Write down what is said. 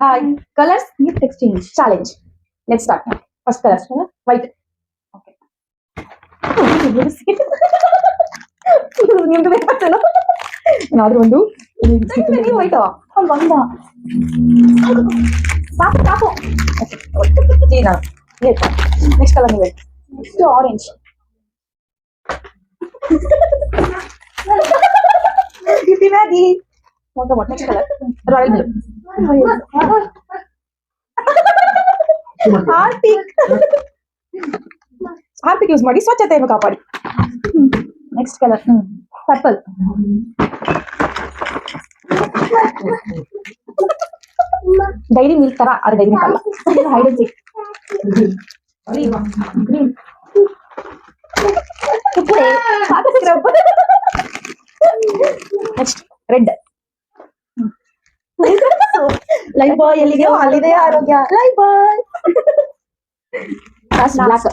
Hi. Colors gift exchange challenge. Let's start now. First color. White. Okay. ನಿಮ್ದು ಬೇಕಾಗ್ತೇನೋ ಏನಾದ್ರೂ ಒಂದು ನೀವು ಹೋಯ್ತು ಬಂದ ಸಾಕು ಸಾಕು ನೆಕ್ಸ್ಟ್ ಕಲರ್ ನೀವು next orange Maggi next colour royal blue Harpic use ಮಾಡಿ ಸ್ವಚ್ಛತೆಯನ್ನು ಕಾಪಾಡಿ next colour purple Dairy Milk ತರ ಅದು ಡೈರಿ ಮಿಲ್ಕ್ ಅಲ್ಲ hide and seek green next red Lifebuoy ಎಲ್ಲಿಗೆ ಅಲ್ಲಿದೆ ಆರೋಗ್ಯ ಲೈಫ್ ಬಾಯ್ ಬ್ಲಾಕ್